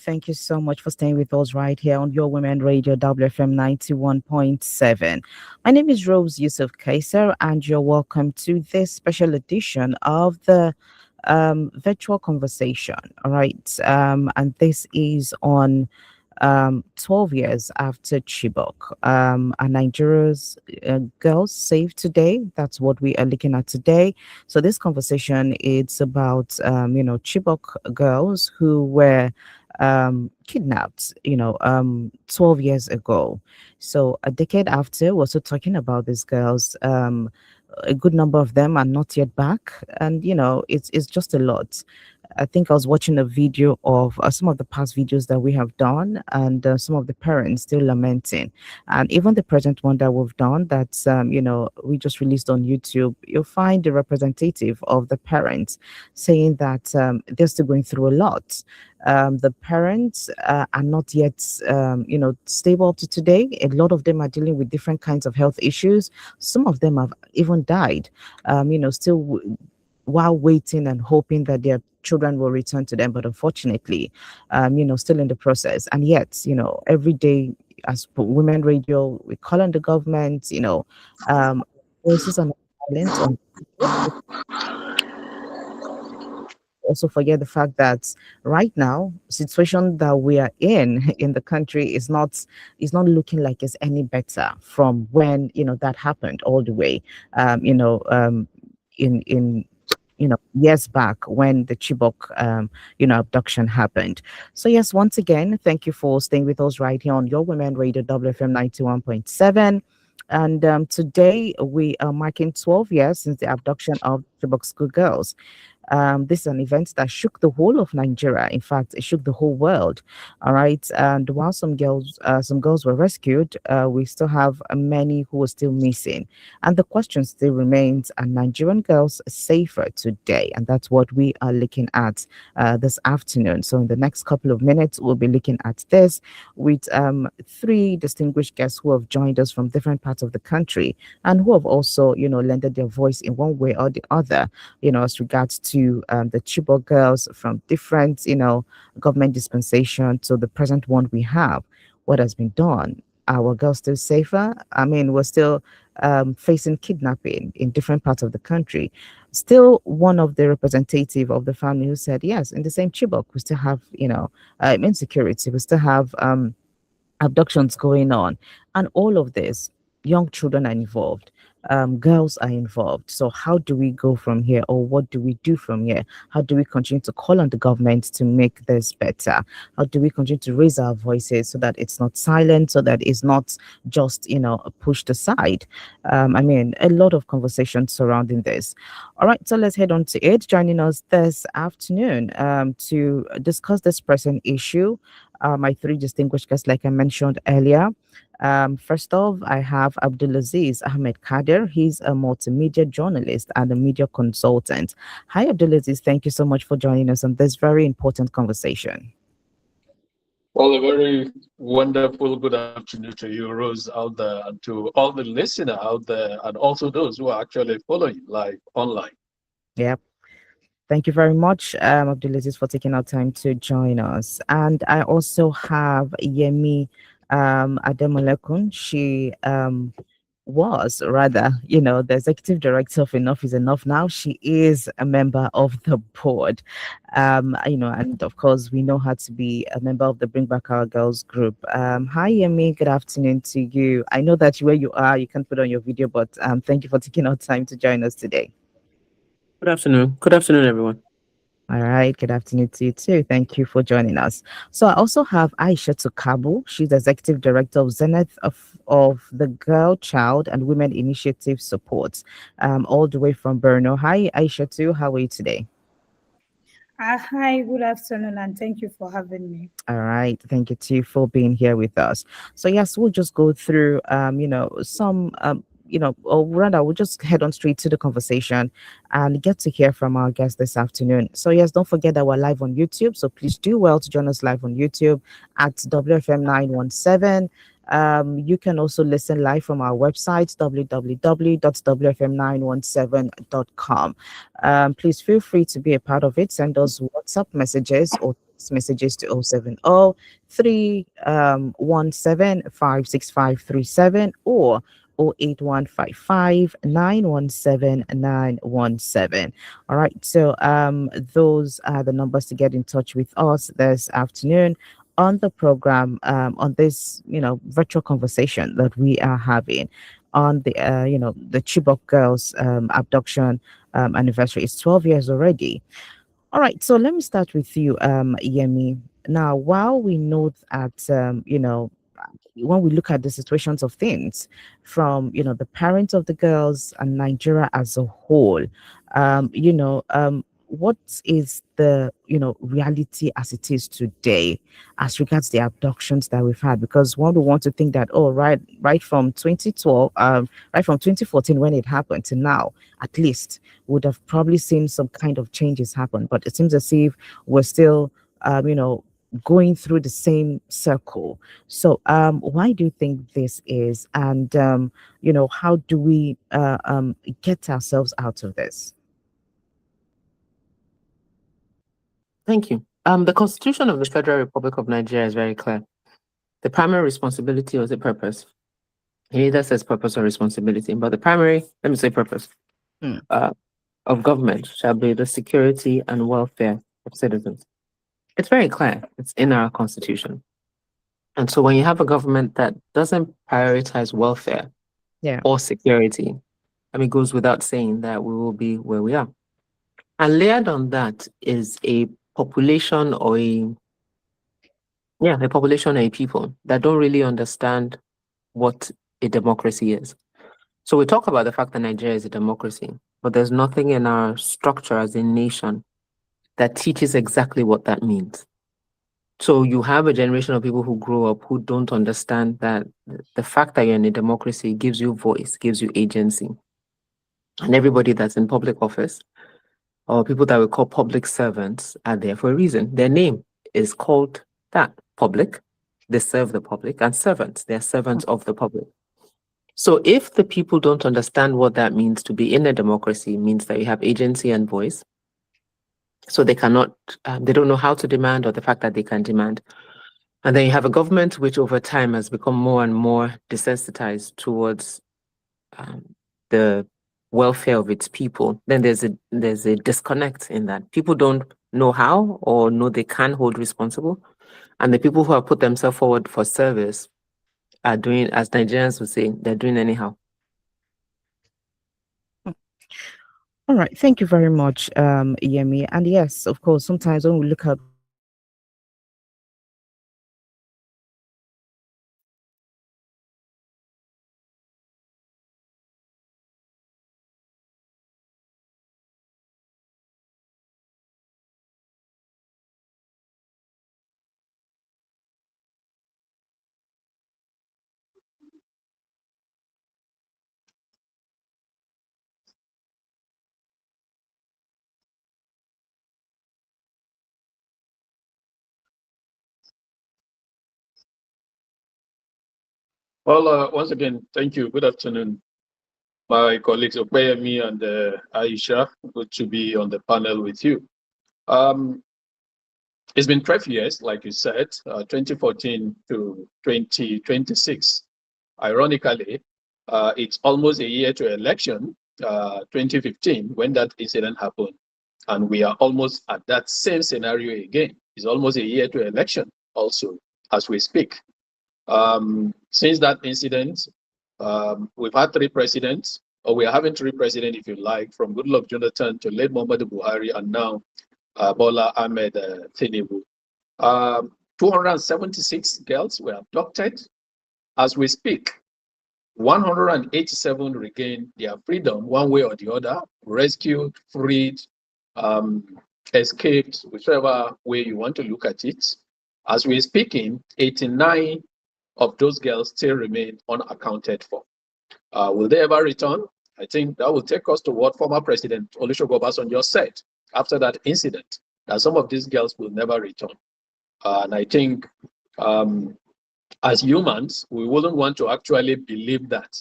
Thank you so much for staying with us right here on Your Women Radio WFM 91.7. My name is Rose Yusuf Kaiser, and you're welcome to this special edition of the virtual conversation. All right. And this is on 12 years after Chibok. Are Nigeria's girls safe today? That's what we are looking at today. So this conversation is about, Chibok girls who were kidnapped, 12 years ago. So a decade after, we're also talking about these girls. A good number of them are not yet back, and it's just a lot. I think I was watching a video of some of the past videos that we have done, and some of the parents still lamenting. And even the present one that we've done, that we just released on YouTube, you'll find the representative of the parents saying that they're still going through a lot. The parents are not yet, stable up to today. A lot of them are dealing with different kinds of health issues. Some of them have even died. Still while waiting and hoping that their children will return to them, but unfortunately, still in the process. And yet, every day as Women Radio, we call on the government, voices on silence on. Also forget the fact that right now situation that we are in the country is not looking like it's any better from when that happened all the way in years back when the Chibok, abduction happened. So yes, once again, thank you for staying with us right here on Your Women Radio WFM 91.7. And today we are marking 12 years since the abduction of Chibok schoolgirls. This is an event that shook the whole of Nigeria. In fact, it shook the whole world. All right. And while some girls were rescued, we still have many who are still missing. And the question still remains: are Nigerian girls safer today? And that's what we are looking at this afternoon. So in the next couple of minutes, we'll be looking at this with three distinguished guests who have joined us from different parts of the country, and who have also, lended their voice in one way or the other, as regards to the Chibok girls from different, government dispensation to the present one we have. What has been done? Are our girls still safer? I mean, we're still facing kidnapping in different parts of the country. Still, one of the representative of the family who said, yes, in the same Chibok, we still have, insecurity. We still have abductions going on, and all of this, young children are involved, girls are involved. So how do we go from here, or what do we do from here? How do we continue to call on the government to make this better? How do we continue to raise our voices so that it's not silent, so that it's not just pushed aside? A lot of conversation surrounding this. All right, so let's head on to it. Joining us this afternoon to discuss this present issue, my three distinguished guests, like I mentioned earlier. First off, I have Abdulaziz Ahmed Kader. He's a multimedia journalist and a media consultant. Hi, Abdulaziz. Thank you so much for joining us on this very important conversation. Well, a very wonderful good afternoon to you, Rose, out there, and to all the listeners out there, and also those who are actually following live online. Yep. Thank you very much, Abdulaziz, for taking our time to join us. And I also have Yemi Ademolekun. She was rather, the executive director of Enough is Enough now. She is a member of the board, and of course, we know her to be a member of the Bring Back Our Girls group. Hi, Yemi. Good afternoon to you. I know that where you are, you can't put on your video, but thank you for taking our time to join us today. Good afternoon. Good afternoon, everyone. All right. Good afternoon to you too. Thank you for joining us. So I also have Aisha Tukabu. She's executive director of Zenith of the Girl, Child, and Women Initiative Support, all the way from Borno. Hi, Aisha too. How are you today? Hi, good afternoon, and thank you for having me. All right. Thank you too for being here with us. So yes, we'll just go through, some or rather, we'll just head on straight to the conversation and get to hear from our guests this afternoon. So, yes, don't forget that we're live on YouTube. So, please do well to join us live on YouTube at WFM 917. You can also listen live from our website, www.wfm917.com. Please feel free to be a part of it. Send us WhatsApp messages or text messages to 070 317 56537 or 08155 917 917. All right, so those are the numbers to get in touch with us this afternoon on the program, on this virtual conversation that we are having on the the Chibok girls abduction anniversary. It's 12 years already. All right, so let me start with you, Yemi. Now, while we know that when we look at the situations of things from the parents of the girls and Nigeria as a whole, what is the reality as it is today as regards the abductions that we've had? Because one would want to think that, oh, right from 2012, right from 2014 when it happened to now, at least would have probably seen some kind of changes happen, but it seems as if we're still going through the same circle. So why do you think this is, and how do we get ourselves out of this? Thank you. The Constitution of the Federal Republic of Nigeria is very clear. The primary responsibility or the purpose. It either says purpose or responsibility, but the primary, let me say purpose, of government shall be the security and welfare of citizens. It's very clear. It's in our Constitution. And so when you have a government that doesn't prioritize welfare or security, it goes without saying that we will be where we are. And layered on that is a population or a population or a people that don't really understand what a democracy is. So we talk about the fact that Nigeria is a democracy, but there's nothing in our structure as a nation that teaches exactly what that means. So you have a generation of people who grow up who don't understand that the fact that you're in a democracy gives you voice, gives you agency. And everybody that's in public office or people that we call public servants are there for a reason. Their name is called that, public. They serve the public, and servants, they're servants of the public. So if the people don't understand what that means to be in a democracy, it means that you have agency and voice. So they cannot, they don't know how to demand or the fact that they can demand. And then you have a government which over time has become more and more desensitized towards the welfare of its people. Then there's a disconnect in that. People don't know how or know they can hold responsible. And the people who have put themselves forward for service are doing, as Nigerians would say, they're doing anyhow. All right, thank you very much, Yemi. And yes, of course, sometimes when we look at Well, once again, thank you. Good afternoon, my colleagues Opeyemi and Aisha. Good to be on the panel with you. It's been 12 years, like you said, 2014 to 2026. Ironically, it's almost a year to election, 2015, when that incident happened. And we are almost at that same scenario again. It's almost a year to election also, as we speak. Since that incident, we've had three presidents, or we are having three presidents, if you like, from Goodluck Jonathan to late Muhammadu Buhari, and now Bola Ahmed Tinubu. 276 girls were abducted. As we speak, 187 regained their freedom one way or the other, rescued, freed, escaped, whichever way you want to look at it. As we're speaking, 89 of those girls still remain unaccounted for. Will they ever return? I think that will take us to what former President Olusegun Obasanjo said after that incident, that some of these girls will never return. And I think as humans, we wouldn't want to actually believe that.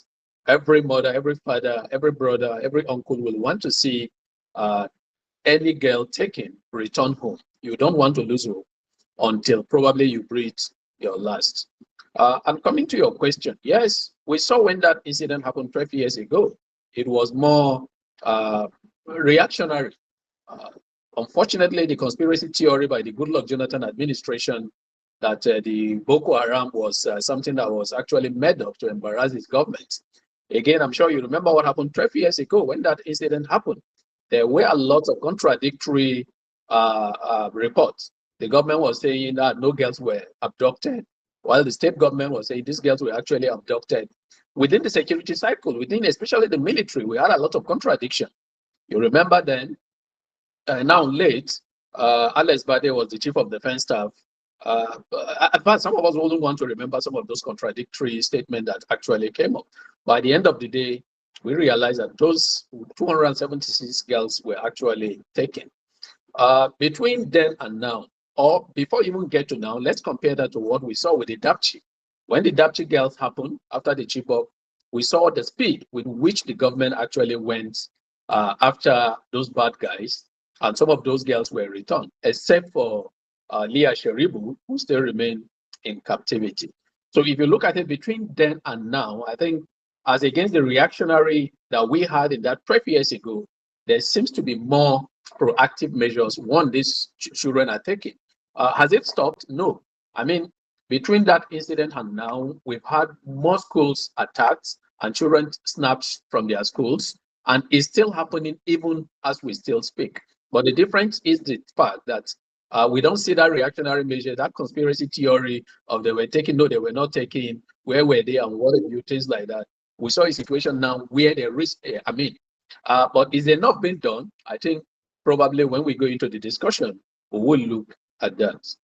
Every mother, every father, every brother, every uncle will want to see any girl taken return home. You don't want to lose hope. until probably you breathe your last. And coming to your question, yes, we saw when that incident happened 12 years ago, it was more reactionary. Unfortunately, the conspiracy theory by the Goodluck Jonathan administration that the Boko Haram was something that was actually made up to embarrass his government. Again, I'm sure you remember what happened 12 years ago when that incident happened. There were a lot of contradictory reports. The government was saying that no girls were abducted, while the state government was saying these girls were actually abducted. Within the security cycle, within especially the military, we had a lot of contradiction. You remember then, now late, Alex Bade was the chief of defense staff. In fact, some of us wouldn't want to remember some of those contradictory statements that actually came up. By the end of the day, we realized that those 276 girls were actually taken. Between then and now, or before you even get to now, let's compare that to what we saw with the Dapchi. When the Dapchi girls happened after the Chibok, we saw the speed with which the government actually went after those bad guys, and some of those girls were returned, except for Leah Sheribu, who still remain in captivity. So if you look at it between then and now, I think as against the reactionary that we had in that 12 years ago, there seems to be more proactive measures these children are taking. Has it stopped? No. I mean, between that incident and now, we've had more schools attacked and children snatched from their schools, and it's still happening even as we still speak. But the difference is the fact that we don't see that reactionary measure, that conspiracy theory of they were taking, no, they were not taking, where were they and what are you, things like that. We saw a situation now where there is, but is there not being done? I think probably when we go into the discussion, we will look at that.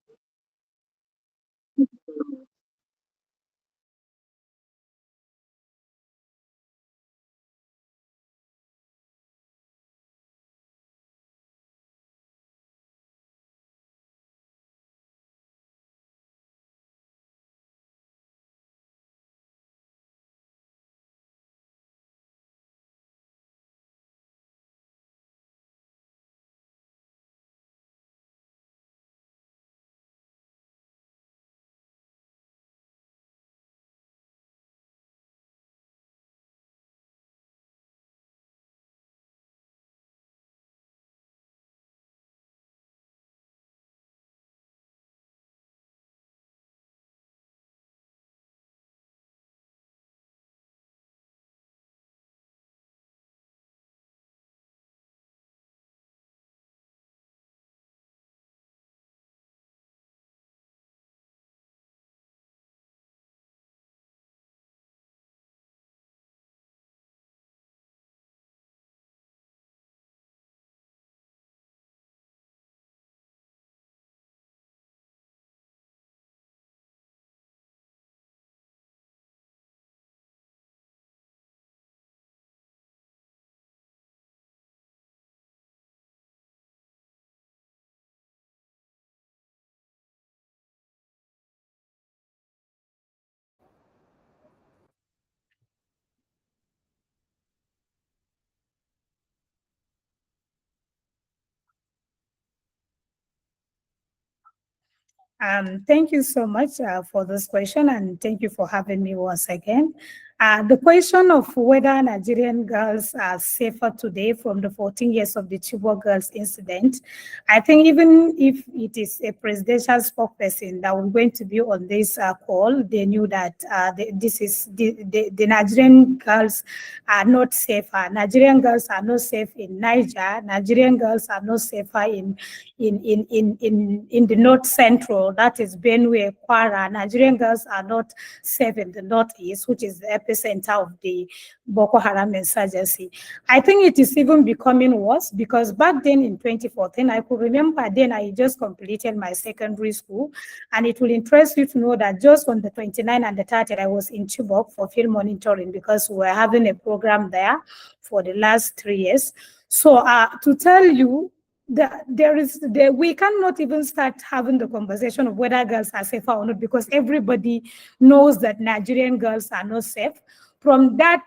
Thank you so much for this question, and thank you for having me once again. The question of whether Nigerian girls are safer today from the 14 years of the Chibok girls incident, I think even if it is a presidential spokesperson that was going to be on this call, they knew that the Nigerian girls are not safer. Nigerian girls are not safe in Niger. Nigerian girls are not safer in the north central, that is Benue, Kwara. Nigerian girls are not safe in the northeast, which is the epicenter of the Boko Haram insurgency. I think it is even becoming worse because back then in 2014, I could remember then I just completed my secondary school, and it will interest you to know that just on the 29th and the 30th, I was in Chibok for field monitoring because we were having a program there for the last 3 years. So to tell you, we cannot even start having the conversation of whether girls are safer or not because everybody knows that Nigerian girls are not safe. From that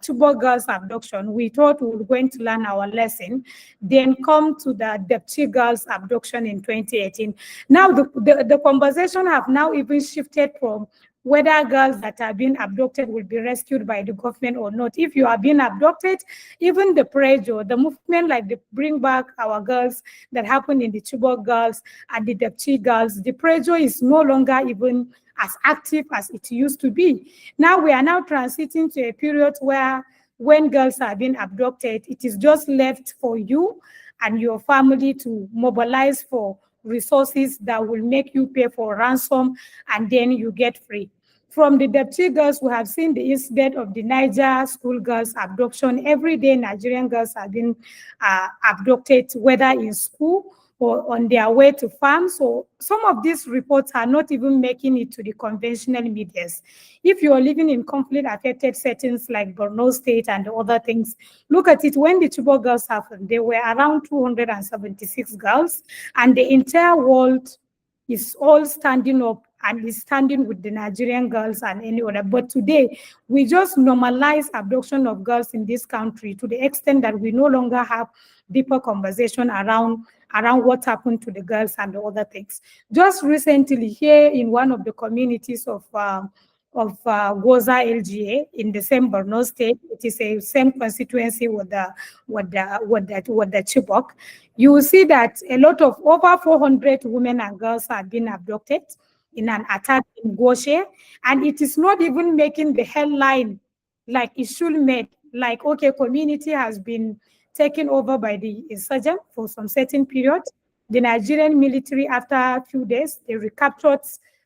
Chibok girls abduction, we thought we were going to learn our lesson, then come to the Depchi girls abduction in 2018. Now the conversation have now even shifted from whether girls that are being abducted will be rescued by the government or not. If you are being abducted, even the pressure, the movement like the Bring Back Our Girls that happened in the Chibok girls and the Depchi girls, the pressure is no longer even as active as it used to be. Now we are now transiting to a period where when girls are being abducted, it is just left for you and your family to mobilize for resources that will make you pay for ransom and then you get free. From the Depchi girls, we have seen the incident of the Niger school girls abduction. Every day, Nigerian girls have been abducted, whether in school or on their way to farms. So some of these reports are not even making it to the conventional medias. If you are living in conflict-affected settings like Borno State and other things, look at it. When the Chibok girls happened, there were around 276 girls, and the entire world is all standing up and is standing with the Nigerian girls and any other. But today, we just normalize abduction of girls in this country to the extent that we no longer have deeper conversation around what happened to the girls and the other things. Just recently, here in one of the communities of Goza LGA in the same Borno state, it is a same constituency with the Chibok. You will see that a lot of over 400 women and girls have been abducted in an attack in Goshe, and it is not even making the headline like it should make. Like, okay, community has been taken over by the insurgent for some certain period. The Nigerian military, after a few days, they recaptured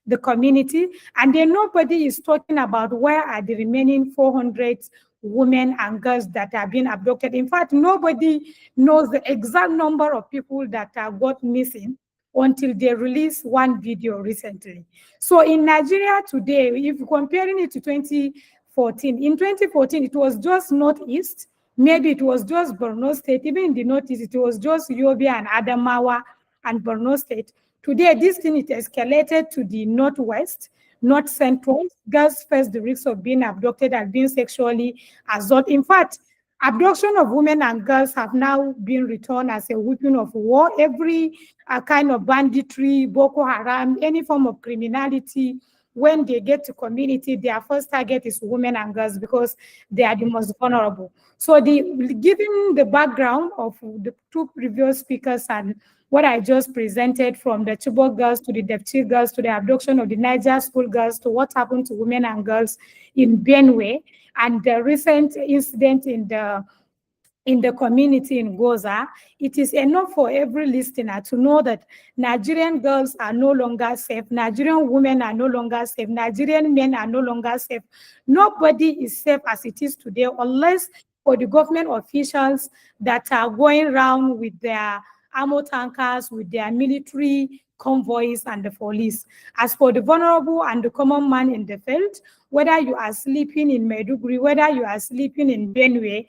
the community, and then nobody is talking about where are the remaining 400 women and girls that have been abducted. In fact, nobody knows the exact number of people that got missing until they released one video recently. So in Nigeria today, if you're comparing it to 2014, in 2014, it was just Northeast, maybe it was just Borno State, even in the Northeast, it was just Yobe and Adamawa and Borno State. Today, this thing is escalated to the Northwest, North Central. Girls face the risk of being abducted and being sexually assaulted. In fact, abduction of women and girls have now been returned as a weapon of war. Every kind of banditry, Boko Haram, any form of criminality, when they get to community, their first target is women and girls because they are the most vulnerable. So given the background of the two previous speakers and what I just presented, from the Chibok girls to the Depchi girls to the abduction of the Niger school girls to what happened to women and girls in Benue, and the recent incident in the community in Goza, it is enough for every listener to know that Nigerian girls are no longer safe, Nigerian women are no longer safe, Nigerian men are no longer safe. Nobody is safe as it is today, unless for the government officials that are going around with their ammo tankers, with their military convoys and the police. As for the vulnerable and the common man in the field, whether you are sleeping in Maiduguri, whether you are sleeping in Benue,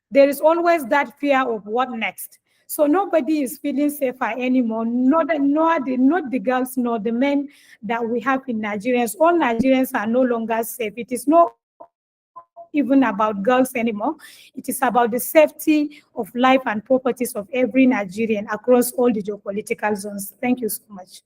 there is always that fear of what next. So nobody is feeling safer anymore, not the girls, nor the men that we have in Nigerians. All Nigerians are no longer safe. It is not even about girls anymore. It is about the safety of life and properties of every Nigerian across all the geopolitical zones. Thank you so much.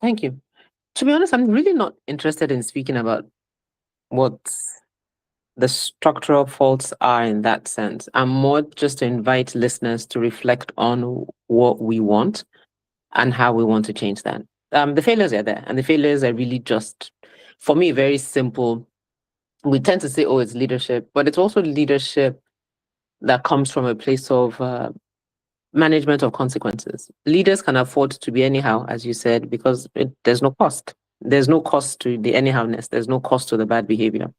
Thank you. To be honest, I'm really not interested in speaking about what the structural faults are in that sense. I'm more just to invite listeners to reflect on what we want and how we want to change that. The failures are there, and the failures are really just, for me, very simple. We tend to say, oh, it's leadership, but it's also leadership that comes from a place of management of consequences. Leaders can afford to be anyhow, as you said, because there's no cost. There's no cost to the anyhowness. There's no cost to the bad behavior.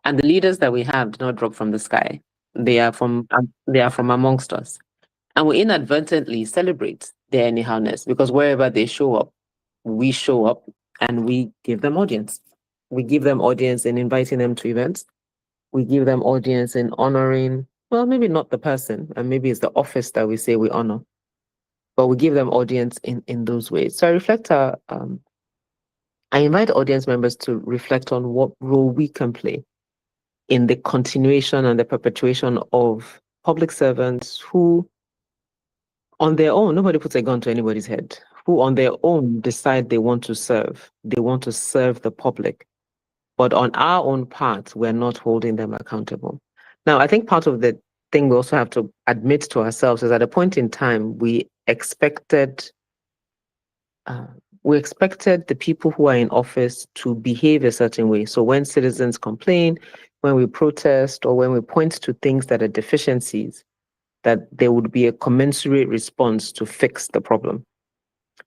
And the leaders that we have do not drop from the sky. They are from amongst us. And we inadvertently celebrate their anyhowness because wherever they show up, we show up and we give them audience. We give them audience in inviting them to events. We give them audience in honoring, well, maybe not the person, and maybe it's the office that we say we honor, but we give them audience in those ways. So I invite audience members to reflect on what role we can play in the continuation and the perpetuation of public servants who, on their own, nobody puts a gun to anybody's head, who on their own decide they want to serve. They want to serve the public. But on our own part, we're not holding them accountable. Now, I think part of the thing we also have to admit to ourselves is at a point in time, we expected the people who are in office to behave a certain way. So when citizens complain, when we protest, or when we point to things that are deficiencies, that there would be a commensurate response to fix the problem.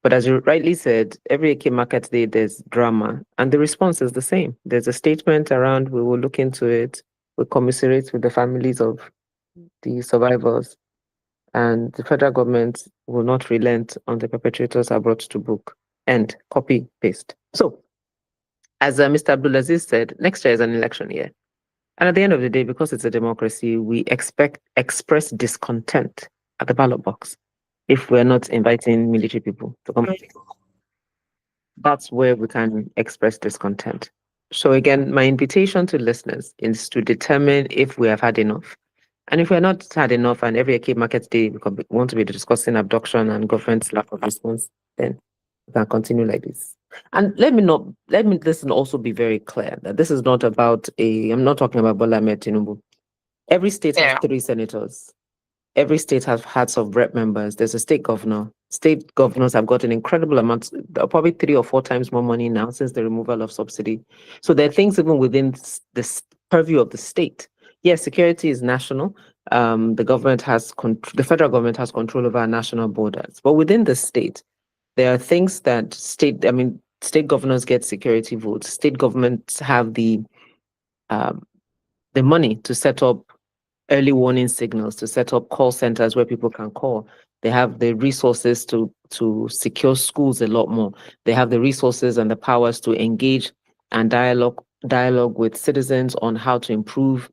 But as you rightly said, every Eke Market Day, there's drama, and the response is the same. There's a statement around, we will look into it, we commiserate with the families of the survivors, and the federal government will not relent on the perpetrators are brought to book. End. Copy, paste. So, as Mr. Abdulaziz said, next year is an election year. And at the end of the day, because it's a democracy, we express discontent at the ballot box if we're not inviting military people to come. That's where we can express discontent. So again, my invitation to listeners is to determine if we have had enough. And if we're not had enough, and every Eke Market Day we want to be discussing abduction and government's lack of response, then we can continue like this. And let me listen also be very clear that this is not about I'm not talking about Bola Ahmed Tinubu. Every state has 3 senators. Every state has House of Rep members. There's a state governor. State governors have got an incredible amount, probably 3 or 4 times more money now since the removal of subsidy. So there are things even within the purview of the state. Yes, security is national. The federal government has control over our national borders. But within the state, there are things that state governors get security votes. State governments have the money to set up early warning signals, to set up call centers where people can call. They have the resources to secure schools a lot more. They have the resources and the powers to engage and dialogue with citizens on how to improve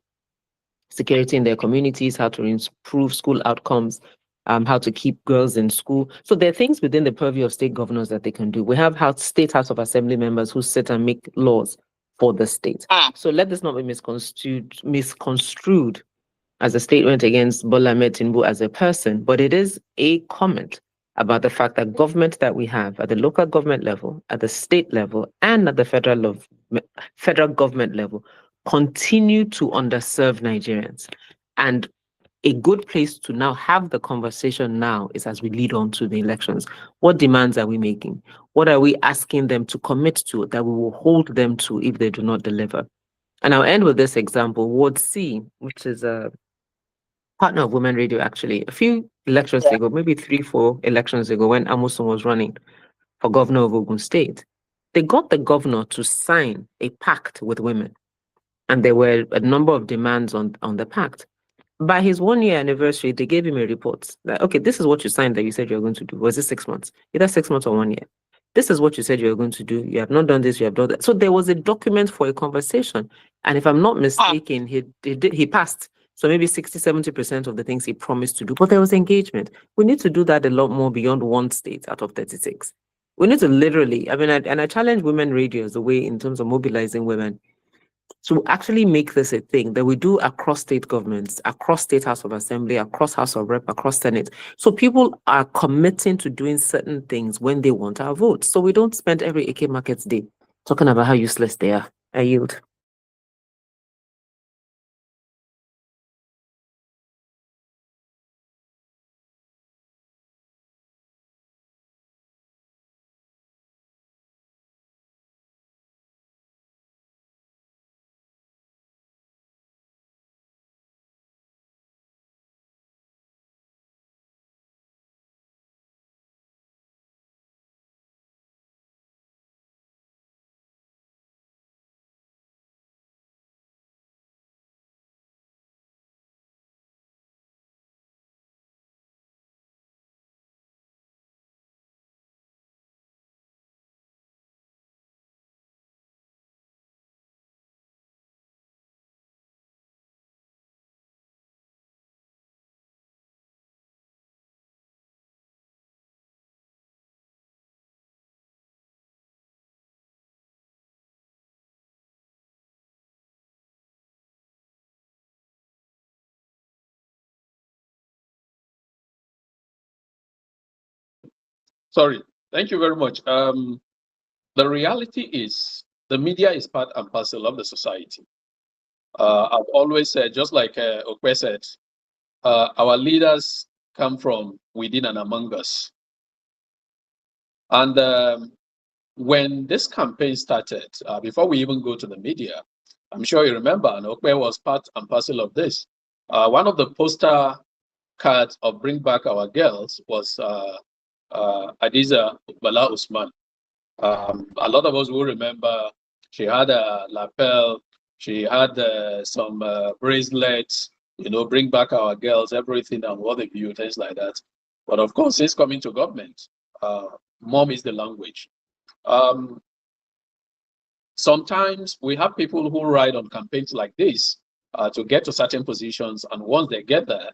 security in their communities, how to improve school outcomes, how to keep girls in school. So there are things within the purview of state governors that they can do. We have state House of Assembly members who sit and make laws for the state. So let this not be misconstrued as a statement against Bola Ahmed Tinubu as a person, but it is a comment about the fact that government that we have at the local government level, at the state level, and at the federal government level continue to underserve Nigerians. And a good place to now have the conversation now is as we lead on to the elections. What demands are we making? What are we asking them to commit to that we will hold them to if they do not deliver? And I'll end with this example. Ward C, which is a partner of Women Radio, actually, a few elections ago, maybe 3-4 elections ago, when Amuson was running for governor of Ogun State, they got the governor to sign a pact with women. And there were a number of demands on the pact. By his 1-year anniversary, they gave him a report that, okay, this is what you signed that you said you were going to do. Was it 6 months? Either 6 months or 1 year. This is what you said you were going to do. You have not done this, you have done that. So there was a document for a conversation. And if I'm not mistaken, he passed. So maybe 60-70% of the things he promised to do, but there was engagement. We need to do that a lot more beyond one state out of 36. We need to literally, I challenge Women Radio as a way in terms of mobilizing women. to actually make this a thing that we do across state governments, across state House of Assembly, across House of Rep, across Senate. So people are committing to doing certain things when they want our votes. So we don't spend every AK Markets Day talking about how useless they are. I yield. Sorry. Thank you very much. The reality is the media is part and parcel of the society. I've always said, just like Okwe said, our leaders come from within and among us. And when this campaign started, before we even go to the media, I'm sure you remember, and Okwe was part and parcel of this. One of the poster cards of Bring Back Our Girls was Adiza Bala Usman. A lot of us will remember she had a lapel, she had some bracelets, bring back our girls, everything, and what have you, things like that. But of course, since coming to government, mom is the language. Sometimes we have people who ride on campaigns like this to get to certain positions, and once they get there,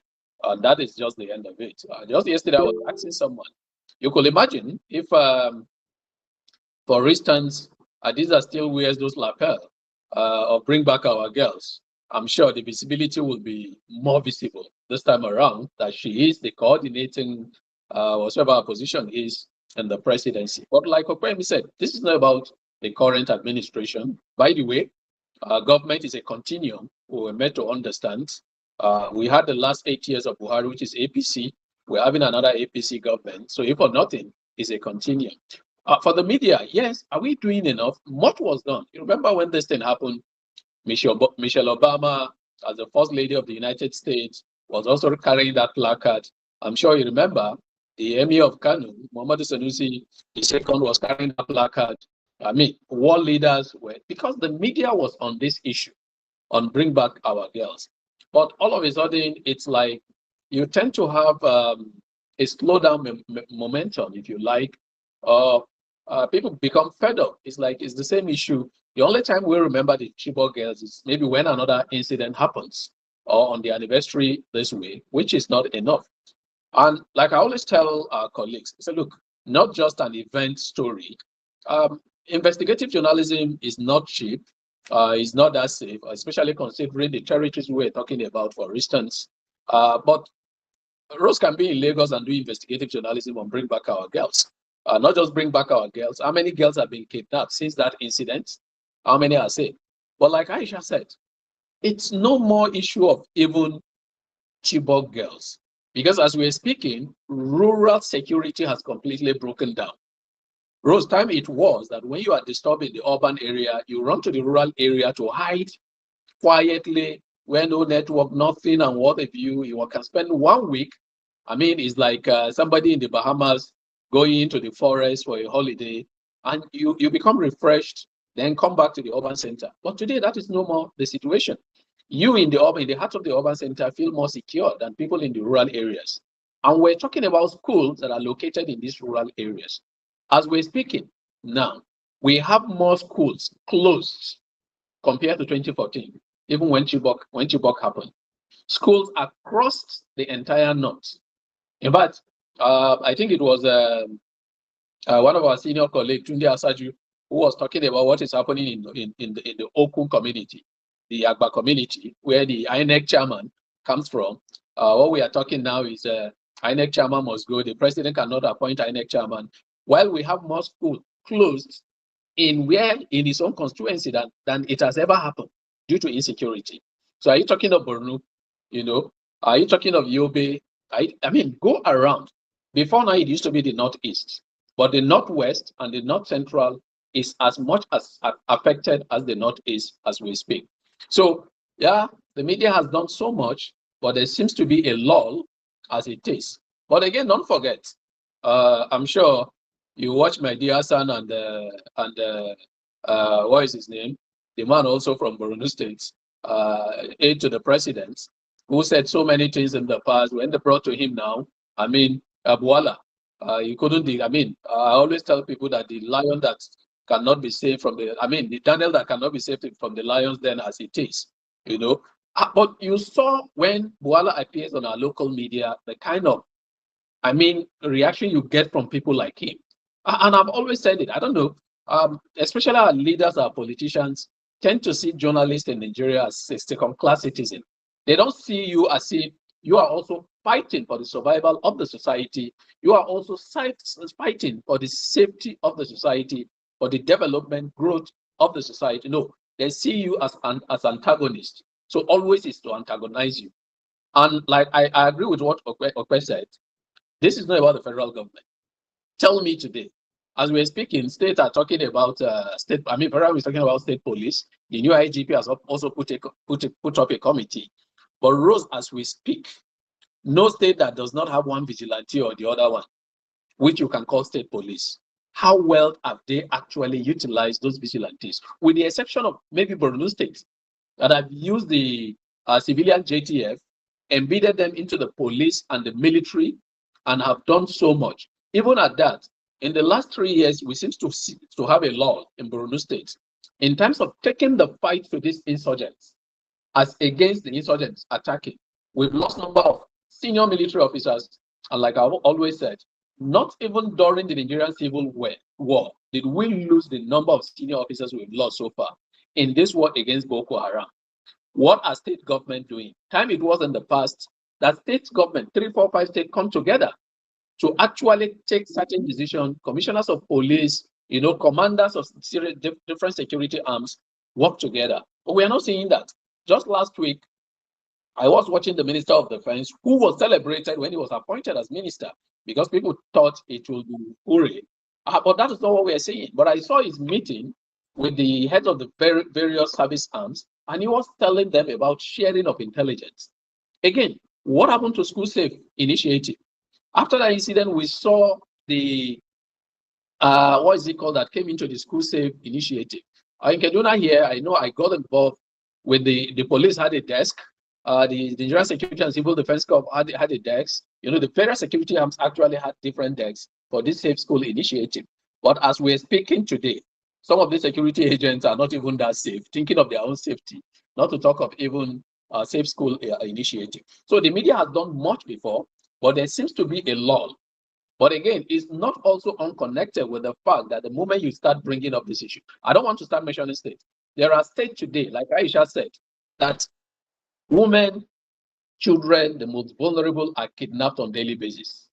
that is just the end of it. Just yesterday, I was asking someone, you could imagine if for instance, Adiza still wears those lapel or Bring Back Our Girls. I'm sure the visibility will be more visible this time around, that she is the coordinating whatever her position is in the presidency. But like Okwemi said, this is not about the current administration. By the way, government is a continuum. We were meant to understand. We had the last 8 years of Buhari, which is APC. We're having another APC government. So if for nothing, it's a continuum. For the media, yes, are we doing enough? Much was done. You remember when this thing happened, Michelle Obama, as the first lady of the United States, was also carrying that placard. I'm sure you remember the Emir of Kano, Muhammadu Sanusi, the second, was carrying that placard. I mean, world leaders were, because the media was on this issue, on Bring Back Our Girls. But all of a sudden, it's like you tend to have a slowdown momentum, if you like. People become fed up. It's like it's the same issue. The only time we remember the Chibok girls is maybe when another incident happens or on the anniversary this way, which is not enough. And like I always tell our colleagues, I say, look, not just an event story. Investigative journalism is not cheap. It's not that safe, especially considering the territories we're talking about, for instance. But Rose can be in Lagos and do investigative journalism and Bring Back Our Girls. Not just Bring Back Our Girls. How many girls have been kidnapped since that incident? How many are saved? But like Aisha said, it's no more issue of even Chibok girls. Because as we're speaking, rural security has completely broken down. Rose, time it was that when you are disturbed in the urban area, you run to the rural area to hide quietly, where no network, nothing, and what have you. You can spend 1 week. I mean, it's like somebody in the Bahamas going into the forest for a holiday, and you become refreshed, then come back to the urban center. But today, that is no more the situation. You in the heart of the urban center feel more secure than people in the rural areas. And we're talking about schools that are located in these rural areas. As we're speaking now, we have more schools closed compared to 2014, even when Chibok happened. Schools across the entire north. In fact, I think it was one of our senior colleagues, Tunde Asaju, who was talking about what is happening in the Okun community, the Agba community, where the INEC chairman comes from. What we are talking now is INEC chairman must go. The president cannot appoint INEC chairman. While we have more schools closed in his own constituency than it has ever happened due to insecurity. So are you talking of Borno? You know, are you talking of Yobe? I mean, go around. Before now, it used to be the Northeast, but the Northwest and the North Central is as much as affected as the Northeast as we speak. So yeah, the media has done so much, but there seems to be a lull as it is. But again, don't forget, I'm sure you watch my dear son and what is his name? The man also from Borno State, aide to the president, who said so many things in the past. When they brought to him now, I mean, Abuala, he couldn't. I mean, I always tell people that the lion that cannot be saved from the, I mean, the Daniel that cannot be saved from the lions then as it is, you know. But you saw when Buala appears on our local media, the kind of, I mean, reaction you get from people like him. And I've always said it, I don't know, especially our leaders, our politicians, tend to see journalists in Nigeria as a second-class citizen. They don't see you as if you are also fighting for the survival of the society. You are also fighting for the safety of the society, for the development, growth of the society. No, they see you as antagonists. So always is to antagonize you. And like I agree with what Okwe said. This is not about the federal government. Tell me today, as we're speaking, states are talking about federal is talking about state police. The new IGP has also put up a committee. But Rose, as we speak, no state that does not have one vigilante or the other one, which you can call state police. How well have they actually utilized those vigilantes? With the exception of maybe Borno State, that have used the civilian JTF, embedded them into the police and the military, and have done so much. Even at that, in the last 3 years, we seem to have a lull in Borno State in terms of taking the fight to these insurgents as against the insurgents attacking. We've lost number of senior military officers, and like I've always said, not even during the Nigerian Civil War did we lose the number of senior officers we've lost so far in this war against Boko Haram. What are state government doing? Time it was in the past that state government, 3, 4, 5 states come together to actually take certain decisions. Commissioners of police, you know, commanders of different security arms work together. But we are not seeing that. Just last week, I was watching the Minister of Defense, who was celebrated when he was appointed as minister, because people thought it will be Uri. But that is not what we are seeing. But I saw his meeting with the heads of the various service arms, and he was telling them about sharing of intelligence. Again, what happened to School Safe initiative? After that incident, we saw the, what is it called, that came into the School Safe initiative. In Kaduna here, I know I got involved with the police had a desk. The Nigerian Security and Civil Defense Corps had a desk. You know, the federal security arms actually had different desks for this Safe School initiative. But as we're speaking today, some of the security agents are not even that safe, thinking of their own safety, not to talk of even Safe School initiative. So the media has done much before, but there seems to be a lull. But again, it's not also unconnected with the fact that the moment you start bringing up this issue, I don't want to start mentioning states. There are states today, like Aisha said, that women, children, the most vulnerable, are kidnapped on a daily basis.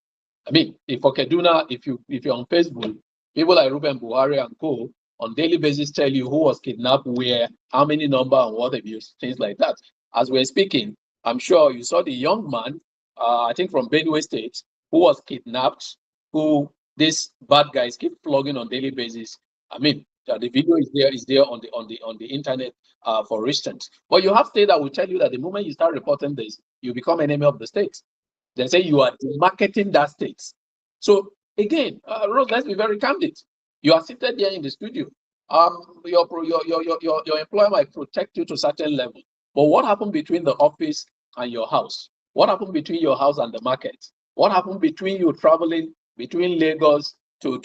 I mean, if for Kaduna, if you're on Facebook, people like Ruben Buhari and co on daily basis tell you who was kidnapped, where, how many number, and what abuse, things like that. As we're speaking, I'm sure you saw the young man, I think from Benue State, who was kidnapped, who these bad guys keep flogging on daily basis. I mean, the video is there on the internet, for instance. But you have states that will tell you that the moment you start reporting this, you become enemy of the state. They say you are demarketing that state. So again, Rose, let's be very candid. You are seated there in the studio. Your employer might protect you to a certain level. But what happened between the office and your house? What happened between your house and the market? What happened between you traveling between Lagos to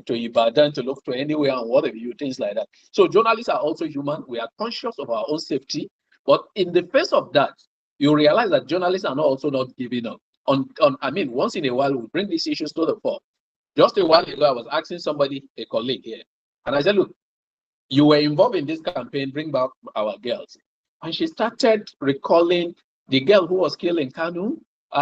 Ibadan, to look to anywhere and whatever you, things like that. So journalists are also human. We are conscious of our own safety. But in the face of that, you realize that journalists are also not giving up. I mean, once in a while, we bring these issues to the fore. Just a while ago, I was asking somebody, a colleague here, And I said, look, you were involved in this campaign, bring back our girls. And she started recalling the girl who was killed in Kanu,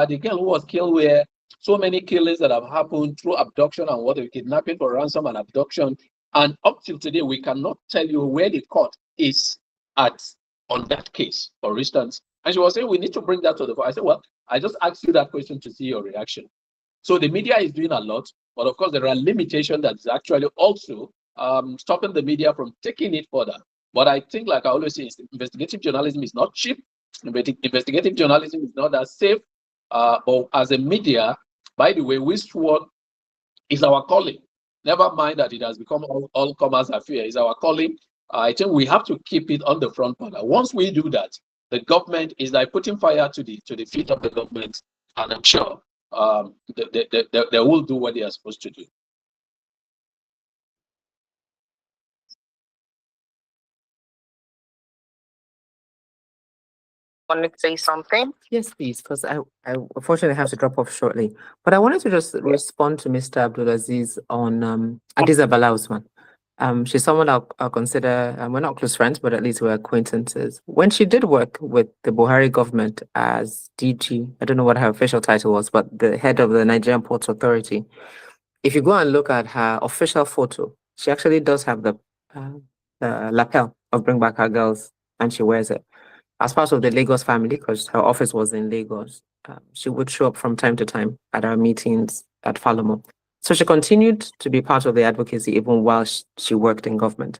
the girl who was killed where so many killings that have happened through abduction and what kidnapping for ransom and abduction. And up till today, we cannot tell you where the court is at on that case, for instance. And she was saying, we need to bring that to the fore. I said, well, I just asked you that question to see your reaction. So the media is doing a lot, but of course, there are limitations that's actually also stopping the media from taking it further. But I think, like I always say, investigative journalism is not cheap. Investigative journalism is not as safe. But as a media, by the way, we swore is our calling. Never mind that it has become all commerce affair. It's our calling. I think we have to keep it on the front burner. Once we do that, the government is like putting fire to the feet of the government, and I'm sure they will do what they are supposed to do. Want to say something? Yes, please, because I unfortunately have to drop off shortly. But I wanted to just respond to Mr. Abdulaziz on Adiza Balausman. She's someone I'll consider, we're not close friends, but at least we're acquaintances. When she did work with the Buhari government as DG, I don't know what her official title was, but the head of the Nigerian Ports Authority, if you go and look at her official photo, she actually does have the lapel of Bring Back Our Girls, and she wears it. As part of the Lagos family, because her office was in Lagos, she would show up from time to time at our meetings at Falomo. So she continued to be part of the advocacy even while she worked in government.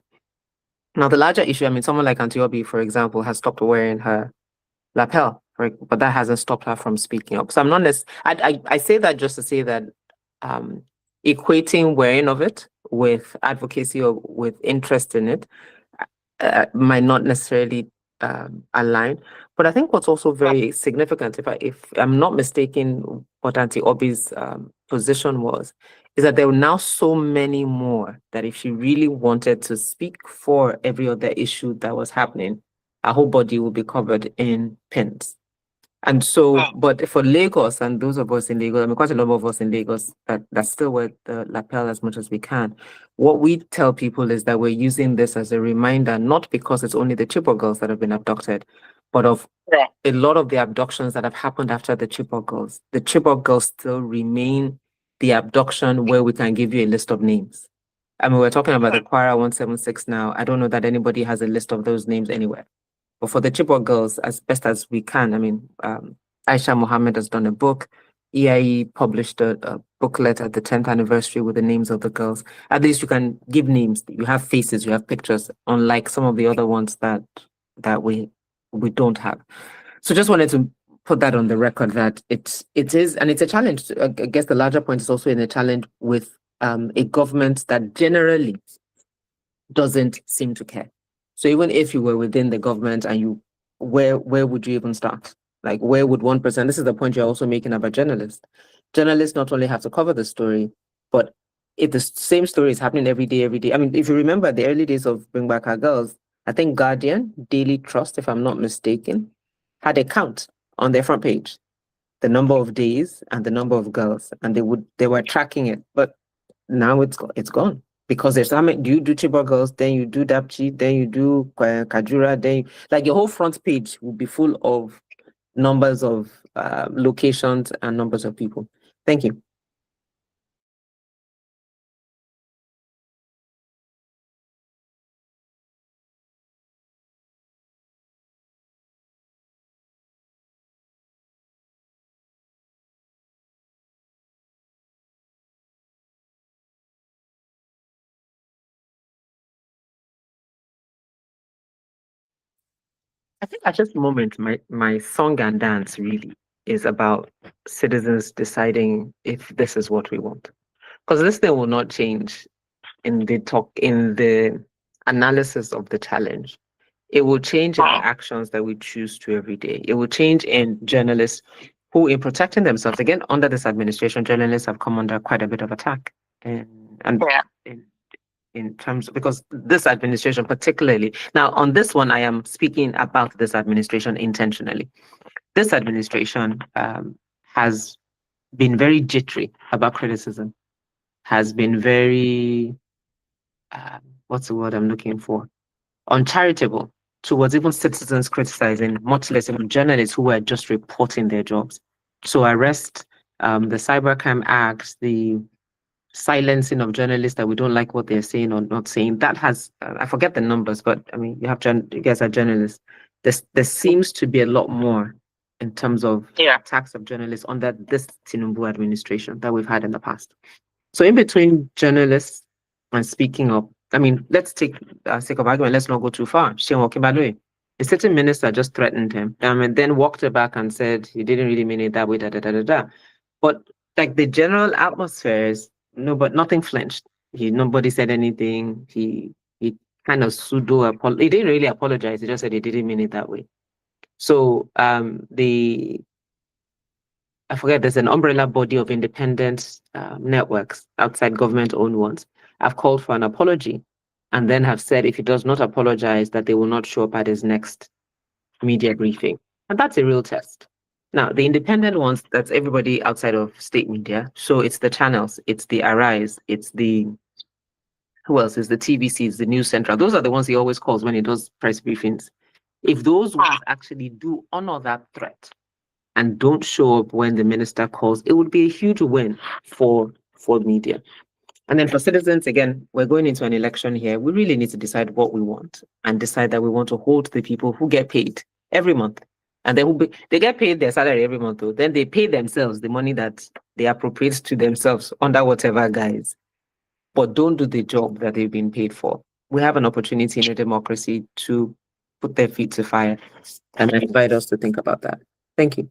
Now, the larger issue, I mean, someone like Auntie Obi, for example, has stopped wearing her lapel, but that hasn't stopped her from speaking up. So I'm not I say that just to say that equating wearing of it with advocacy or with interest in it might not necessarily align. But I think what's also very significant, if I'm not mistaken, what Auntie Obi's position was, is that there were now so many more that if she really wanted to speak for every other issue that was happening, her whole body will be covered in pins. And so, but for Lagos and those of us in Lagos, I mean, quite a lot of us in Lagos that still wear the lapel as much as we can. What we tell people is that we're using this as a reminder, not because it's only the Chibok girls that have been abducted, but of a lot of the abductions that have happened after the Chibok girls. The Chibok girls still remain the abduction where we can give you a list of names. I mean, we're talking about the Kwara 176 now. I don't know that anybody has a list of those names anywhere. But for the Chibok girls, as best as we can, I mean, Aisha Mohammed has done a book. EIE published a booklet at the 10th anniversary with the names of the girls. At least you can give names. You have faces, you have pictures, unlike some of the other ones that we don't have. So just wanted to put that on the record that it is, and it's a challenge. I guess the larger point is also in a challenge with a government that generally doesn't seem to care. So even if you were within the government and where would you even start? Like, where would one person, this is the point you're also making about journalists. Journalists not only have to cover the story, but if the same story is happening every day, I mean, if you remember the early days of Bring Back Our Girls, I think Guardian, Daily Trust, if I'm not mistaken, had a count on their front page, the number of days and the number of girls, and they were tracking it. But now it's gone. Because there's you do Chibok girls, then you do Dapchi, then you do Kajura, then like your whole front page will be full of numbers of locations and numbers of people. Thank you. I think at this moment, my song and dance really is about citizens deciding if this is what we want. Because this thing will not change in the analysis of the challenge. It will change in the actions that we choose to every day. It will change in journalists who, in protecting themselves, again, under this administration, journalists have come under quite a bit of attack. In terms, because this administration particularly, now on this one, I am speaking about this administration intentionally. This administration has been very jittery about criticism, has been very what's the word I'm looking for? Uncharitable towards even citizens criticizing, much less even journalists who were just reporting their jobs. So arrest, the Cybercrime Act, the silencing of journalists that we don't like what they're saying or not saying. That has, I forget the numbers, but I mean, you guys are journalists. There seems to be a lot more in terms of attacks of journalists under this Tinubu administration that we've had in the past. So in between journalists and speaking up, I mean, let's take sake of argument, let's not go too far. Sheon Okinbaloye, the sitting minister just threatened him and then walked it back and said he didn't really mean it that way, da da da da da. But like the general atmosphere is no, but nothing flinched. Nobody said anything. He kind of he didn't really apologize. He just said he didn't mean it that way. So I forget, there's an umbrella body of independent networks, outside government-owned ones, have called for an apology and then have said if he does not apologize, that they will not show up at his next media briefing. And that's a real test. Now, the independent ones, that's everybody outside of state media. So it's the channels, it's the Arise, it's the, who else? It's the TVCs, the News Central. Those are the ones he always calls when he does press briefings. If those ones actually do honor that threat, and don't show up when the minister calls, it would be a huge win for media. And then for citizens, again, we're going into an election here. We really need to decide what we want and decide that we want to hold the people who get paid every month. And they get paid their salary every month, though. Then they pay themselves the money that they appropriate to themselves under whatever guise, but don't do the job that they've been paid for. We have an opportunity in a democracy to put their feet to fire, and I invite us to think about that. Thank you.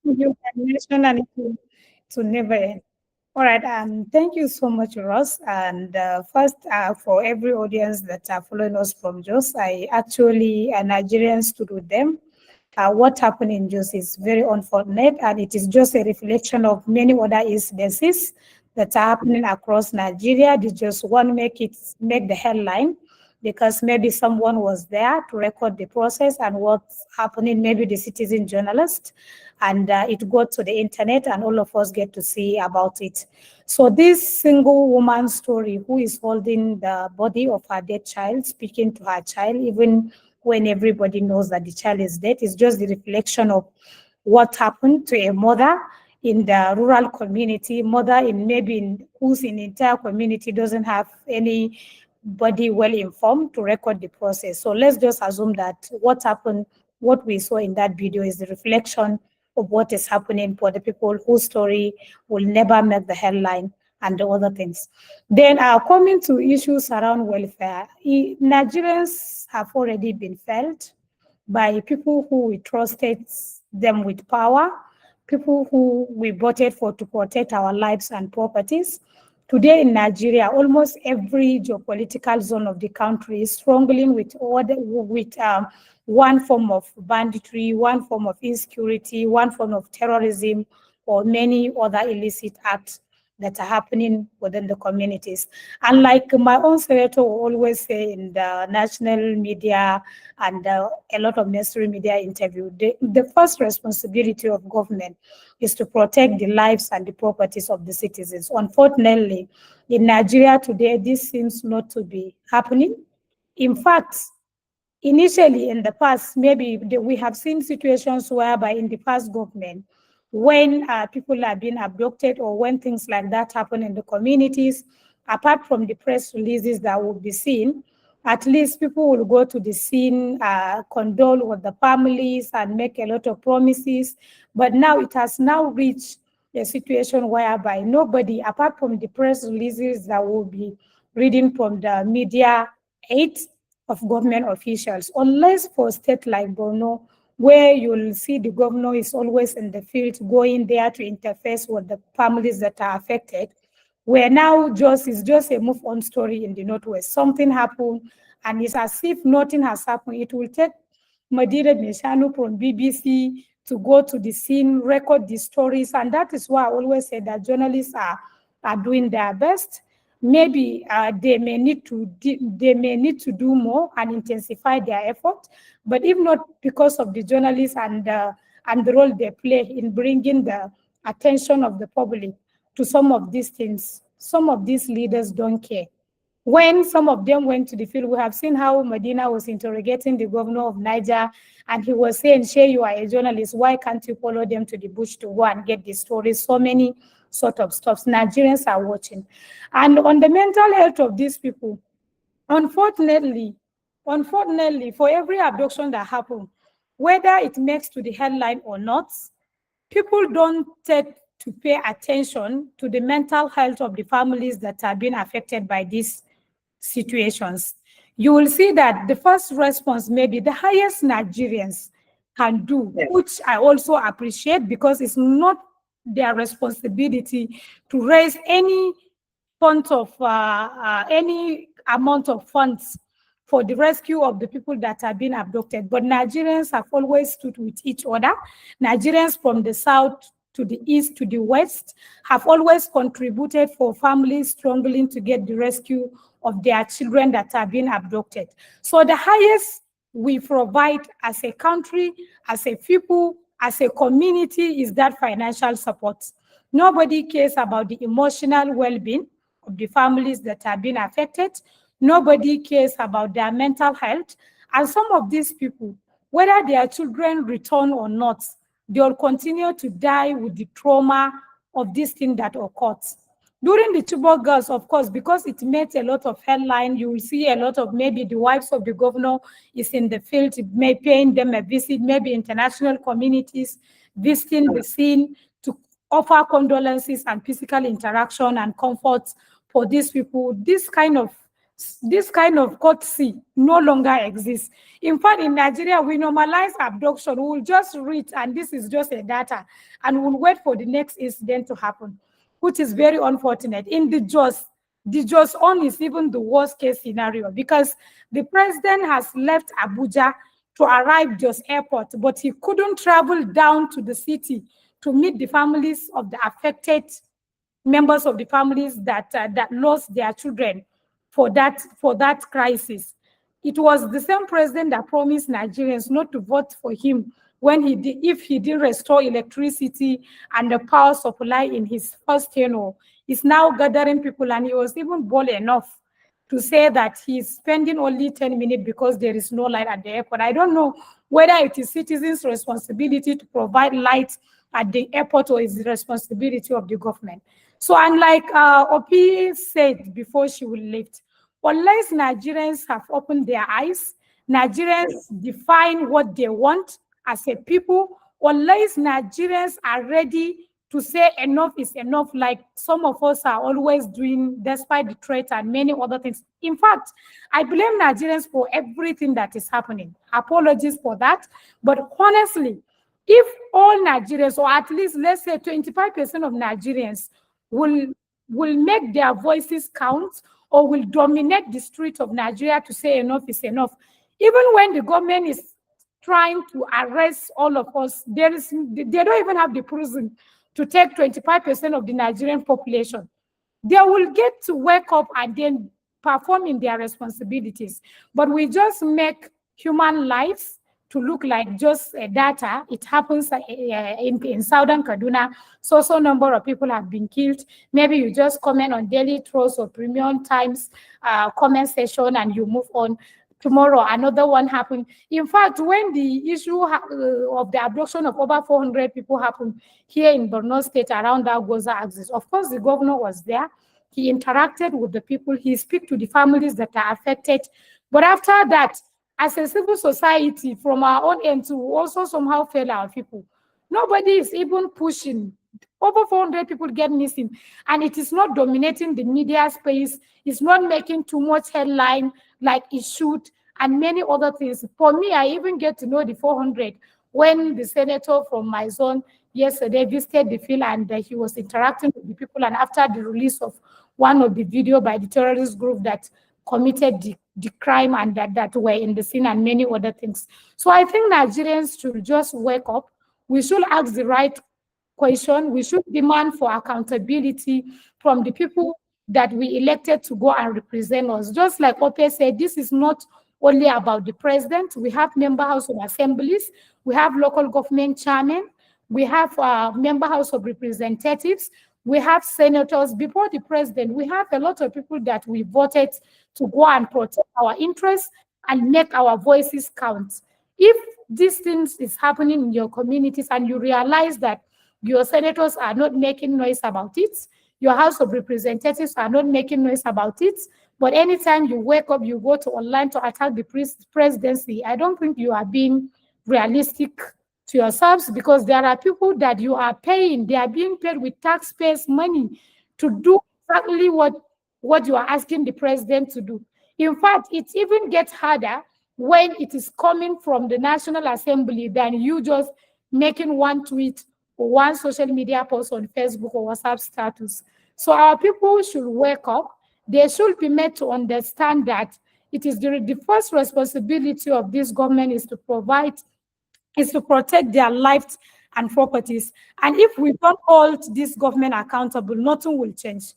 You can mention and to never end. All right, thank you so much, Ross. And first, for every audience that are following us from Jos, I actually, Nigerians stood with them. What happened in Jos is very unfortunate, and it is just a reflection of many other incidences that are happening across Nigeria. They just want to make the headline because maybe someone was there to record the process and what's happening, maybe the citizen journalist, and it got to the internet and all of us get to see about it. So this single woman's story who is holding the body of her dead child, speaking to her child, even when everybody knows that the child is dead, is just the reflection of what happened to a mother in the rural community, mother in maybe who's in the entire community doesn't have anybody well informed to record the process. So let's just assume that what happened, what we saw in that video is the reflection of what is happening for the people whose story will never make the headline and the other things. Then coming to issues around welfare, Nigerians have already been failed by people who we trusted them with power, people who we voted for to protect our lives and properties. Today in Nigeria, almost every geopolitical zone of the country is struggling with one form of banditry, one form of insecurity, one form of terrorism, or many other illicit acts that are happening within the communities. And like my own senator will always say in the national media and a lot of mainstream media interview, the first responsibility of government is to protect the lives and the properties of the citizens. Unfortunately, in Nigeria today, this seems not to be happening. In fact, initially in the past, maybe we have seen situations whereby in the past government, when people are being abducted or when things like that happen in the communities, apart from the press releases that will be seen, at least people will go to the scene, condole with the families and make a lot of promises. But now it has now reached a situation whereby nobody, apart from the press releases that will be reading from the media aid of government officials, unless for a state like Borno, where you'll see the governor is always in the field going there to interface with the families that are affected, where now it's just a move-on story in the Northwest. Something happened, and it's as if nothing has happened. It will take Madira Meshanu from BBC to go to the scene, record the stories, and that is why I always say that journalists are doing their best. Maybe they may need to do more and intensify their effort, but if not because of the journalists and the role they play in bringing the attention of the public to some of these things, some of these leaders don't care. When some of them went to the field, we have seen how Medina was interrogating the governor of Niger, and he was saying, "Shay, you are a journalist. Why can't you follow them to the bush to go and get the stories?" So many sort of stuff. Nigerians are watching. And on the mental health of these people, unfortunately, for every abduction that happens, whether it makes to the headline or not, people don't take to pay attention to the mental health of the families that are being affected by these situations. You will see that the first response may be the highest Nigerians can do, which I also appreciate, because it's not their responsibility to raise any any amount of funds for the rescue of the people that have been abducted. But Nigerians have always stood with each other. Nigerians from the south to the east to the west have always contributed for families struggling to get the rescue of their children that have been abducted. So the highest we provide as a country, as a people, as a community is that financial support. Nobody cares about the emotional well-being of the families that have been affected. Nobody cares about their mental health. And some of these people, whether their children return or not, they'll continue to die with the trauma of this thing that occurred. During the Chibok girls, of course, because it made a lot of headline, you will see a lot of maybe the wives of the governor is in the field, may paying them a visit, maybe international communities visiting the scene to offer condolences and physical interaction and comfort for these people. This kind of courtesy no longer exists. In fact, in Nigeria, we normalize abduction. We will just read, and this is just a data, and we'll wait for the next incident to happen, which is very unfortunate. In the Jos on is even the worst case scenario, because the president has left Abuja to arrive Jos airport, but he couldn't travel down to the city to meet the families of the affected members of the families that lost their children for that crisis. It was the same president that promised Nigerians not to vote for him if he did restore electricity and the power supply in his first tenure. He's now gathering people, and he was even bold enough to say that he's spending only 10 minutes because there is no light at the airport. I don't know whether it is citizens' responsibility to provide light at the airport, or is the responsibility of the government. So, unlike Opi said before she will leave, unless Nigerians have opened their eyes, Nigerians define what they want as a people, unless Nigerians are ready to say enough is enough, like some of us are always doing despite the threat and many other things. In fact, I blame Nigerians for everything that is happening. Apologies for that. But honestly, if all Nigerians, or at least let's say 25% of Nigerians will make their voices count, or will dominate the street of Nigeria to say enough is enough, even when the government is trying to arrest all of us, they don't even have the prison to take 25% of the Nigerian population. They will get to wake up and then perform in their responsibilities. But we just make human lives to look like just data. It happens in southern Kaduna, so number of people have been killed. Maybe you just comment on Daily Trust or Premium Times comment section and you move on. Tomorrow, another one happened. In fact, when the issue of the abduction of over 400 people happened here in Borno State around that Goza axis, of course, the governor was there. He interacted with the people. He spoke to the families that are affected. But after that, as a civil society, from our own end to also somehow fail our people, nobody is even pushing. Over 400 people get missing, and it is not dominating the media space. It's not making too much headline like it should, and many other things. For me, I even get to know the 400 when the senator from my zone yesterday visited the field, and he was interacting with the people. And after the release of one of the video by the terrorist group that committed the crime and that were in the scene, and many other things. So I think Nigerians should just wake up. We should ask the right question. We should demand for accountability from the people that we elected to go and represent us. Just like Ope said, this is not only about the president. We have member house of assemblies, we have local government chairmen, we have member house of representatives, we have senators. Before the president, we have a lot of people that we voted to go and protect our interests and make our voices count. If these things is happening in your communities and you realize that your senators are not making noise about it, your House of Representatives are not making noise about it, but anytime you wake up, you go to online to attack the presidency, I don't think you are being realistic to yourselves, because there are people that you are paying. They are being paid with taxpayers' money to do exactly what you are asking the president to do. In fact, it even gets harder when it is coming from the National Assembly than you just making one tweet or one social media post on Facebook or WhatsApp status. So our people should wake up. They should be made to understand that it is the first responsibility of this government is to protect their lives and properties. And if we don't hold this government accountable, nothing will change.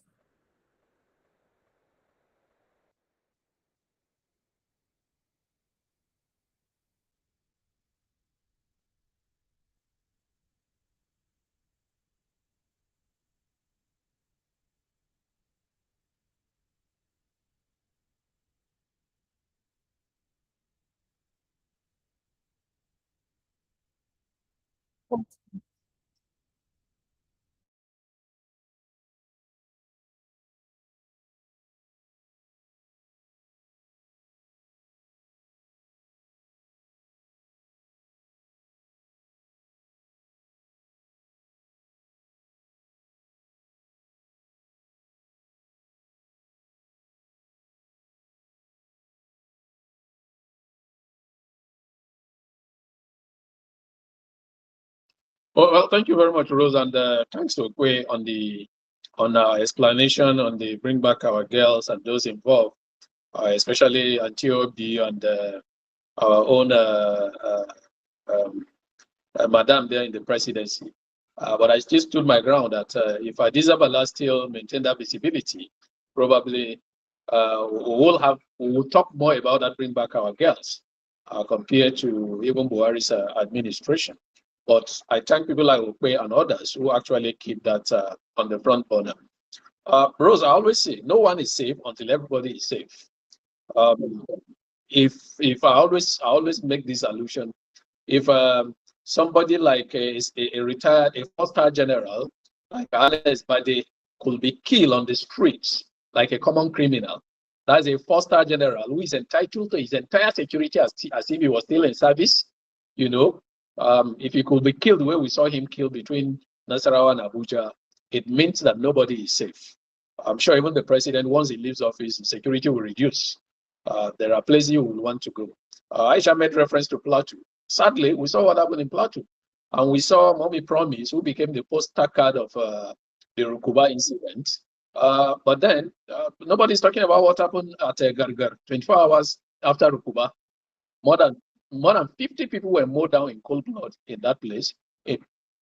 Well, thank you very much, Rose, and thanks to Okwe on our explanation on the bring back our girls and those involved, especially Antiobi and our own madam there in the presidency. But I still stood my ground that if Adizabala still maintain that visibility, probably we will talk more about that bring back our girls compared to even Buhari's administration. But I thank people like Okwe and others who actually keep that on the front burner. Rose, I always say no one is safe until everybody is safe. If I always make this allusion, if somebody like a retired, a four-star general, like Alex Bade, could be killed on the streets like a common criminal. That's a four-star general who is entitled to his entire security as if he was still in service. You know, if he could be killed the way we saw him killed between Nasarawa and Abuja, it means that nobody is safe. I'm sure even the president, once he leaves office, security will reduce. There are places you will want to go. Aisha made reference to Plateau. Sadly, we saw what happened in Plateau. And we saw Mommy Promise, who became the poster card of the Rukuba incident. But then nobody's talking about what happened at Gargar 24 hours after Rukuba. More than 50 people were mowed down in cold blood in that place.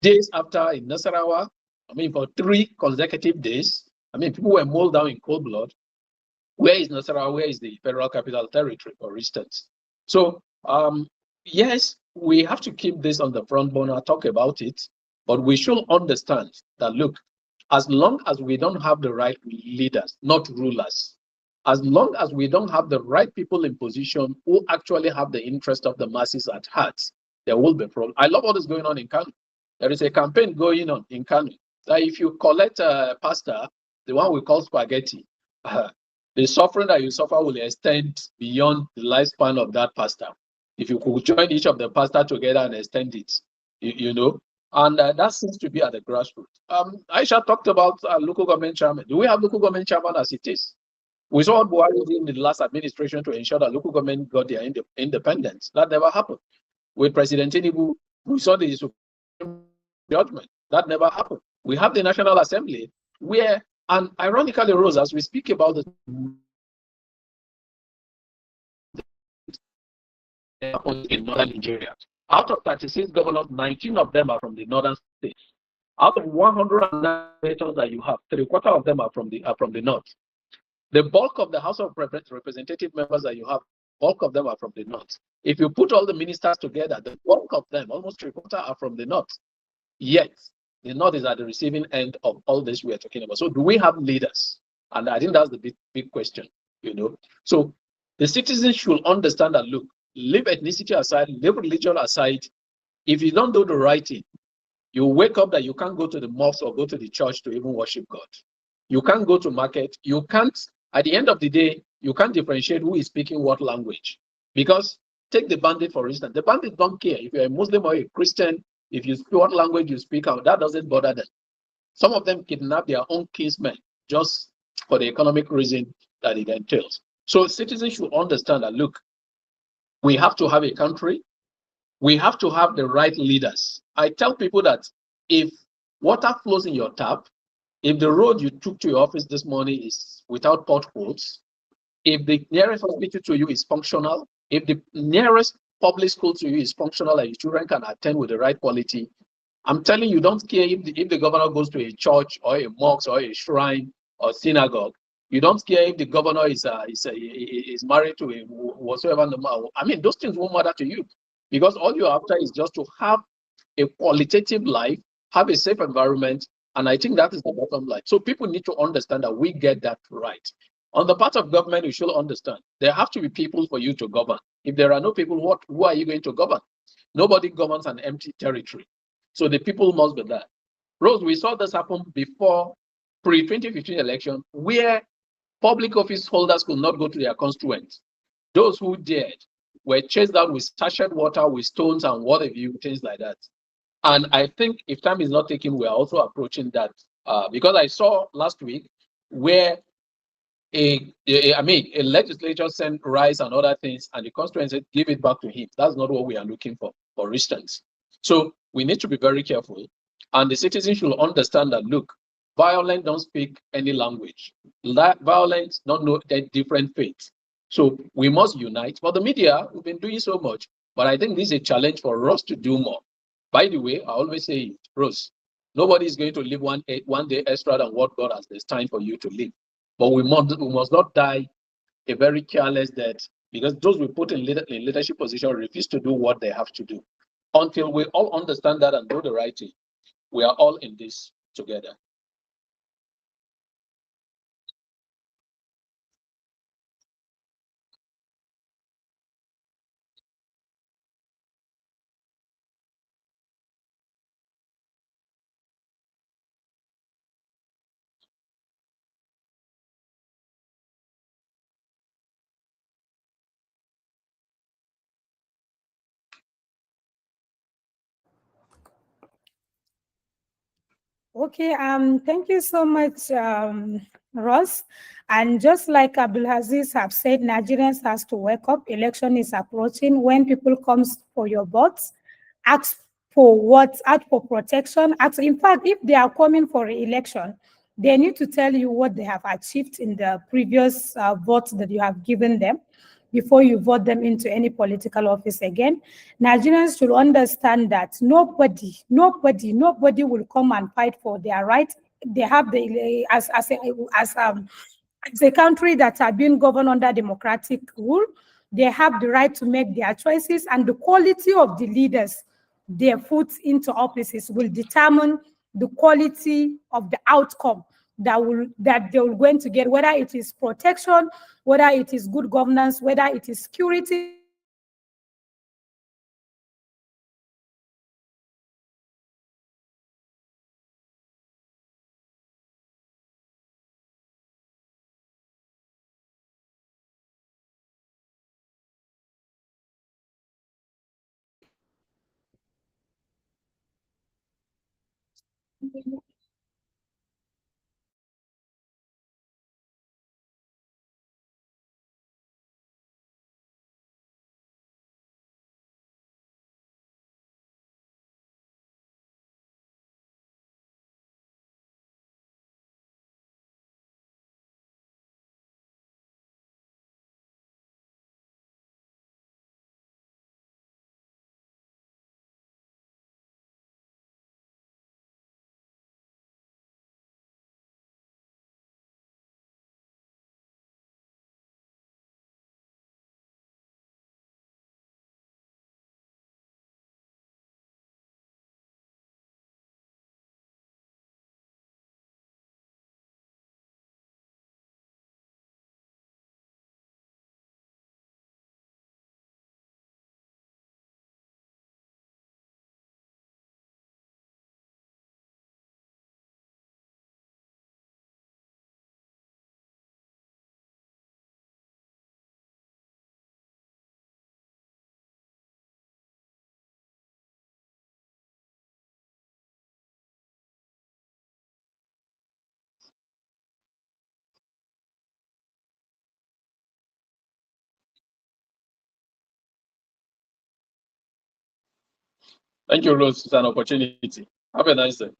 Days after in Nasarawa, I mean, for 3 consecutive days, I mean, people were mowed down in cold blood. Where is Nasarawa? Where is the Federal Capital Territory, for instance? So, yes, we have to keep this on the front burner, talk about it, but we should understand that, look, as long as we don't have the right leaders, not rulers, as long as we don't have the right people in position who actually have the interest of the masses at heart, there will be problems. I love what is going on in Kano. There is a campaign going on in Kano that if you collect pasta, the one we call spaghetti, the suffering that you suffer will extend beyond the lifespan of that pastor. If you could join each of the pastor together and extend it, you know, and that seems to be at the grassroots. Aisha talked about local government chairman. Do we have local government chairman as it is? We saw what Buhari did in the last administration to ensure that local government got their independence. That never happened. With President Tinubu, we saw the Supreme judgment. That never happened. We have the National Assembly where, and ironically, Rose, as we speak about the in northern Nigeria, out of 36 governors, 19 of them are from the northern states. Out of 109 senators that you have, 3/4 of them are from the north. The bulk of the House of Representative members that you have, bulk of them are from the north. If you put all the ministers together, the bulk of them, almost 3/4, are from the north. Yet, the north is at the receiving end of all this we are talking about. So, do we have leaders? And I think that's the big question, you know. So, the citizens should understand that, look, leave ethnicity aside, leave religion aside. If you don't do the right thing, you wake up that you can't go to the mosque or go to the church to even worship God. You can't go to market. You can't, at the end of the day, you can't differentiate who is speaking what language. Because take the bandit, for instance. The bandit don't care if you're a Muslim or a Christian, if you speak what language you speak out, that doesn't bother them. Some of them kidnap their own kinsmen just for the economic reason that it entails. So citizens should understand that, look, we have to have a country. We have to have the right leaders. I tell people that if water flows in your tap, if the road you took to your office this morning is without potholes, if the nearest hospital to you is functional, if the nearest public school to you is functional and your children can attend with the right quality, I'm telling you, don't care if the governor goes to a church or a mosque or a shrine or synagogue. You don't care if the governor is married to a whatsoever. I mean, those things won't matter to you because all you're after is just to have a qualitative life, have a safe environment, and I think that is the bottom line. So people need to understand that we get that right. On the part of government, you should understand there have to be people for you to govern. If there are no people, who are you going to govern? Nobody governs an empty territory. So the people must be there. Rose, we saw this happen before pre-2015 election, where public office holders could not go to their constituents. Those who dared were chased out with sachet water, with stones and what have you, things like that. And I think if time is not taken, we are also approaching that because I saw last week where a legislature sent rice and other things, and the constituents said, give it back to him. That's not what we are looking for instance. So we need to be very careful, and the citizens should understand that, look, violence don't speak any language. Violence don't know a different faith. So we must unite. For the media, we've been doing so much, but I think this is a challenge for us to do more. By the way, I always say, Rose, nobody is going to live one day extra than what God has destined for you to live. But we must not die a very careless death because those we put in leadership position refuse to do what they have to do. Until we all understand that and do the right thing, we are all in this together. Okay, thank you so much, Ross. And just like Abdulaziz have said, Nigerians has to wake up. Election is approaching. When people comes for your votes, ask for what? Ask for protection. Ask, in fact, if they are coming for election, they need to tell you what they have achieved in the previous votes that you have given them before you vote them into any political office again. Nigerians should understand that nobody will come and fight for their right. They have the as a country that are being governed under democratic rule, they have the right to make their choices, and the quality of the leaders they put into offices will determine the quality of the outcome that they will going to get, whether it is protection, whether it is good governance, whether it is security. Thank you, Rose. It's an opportunity. Have a nice day.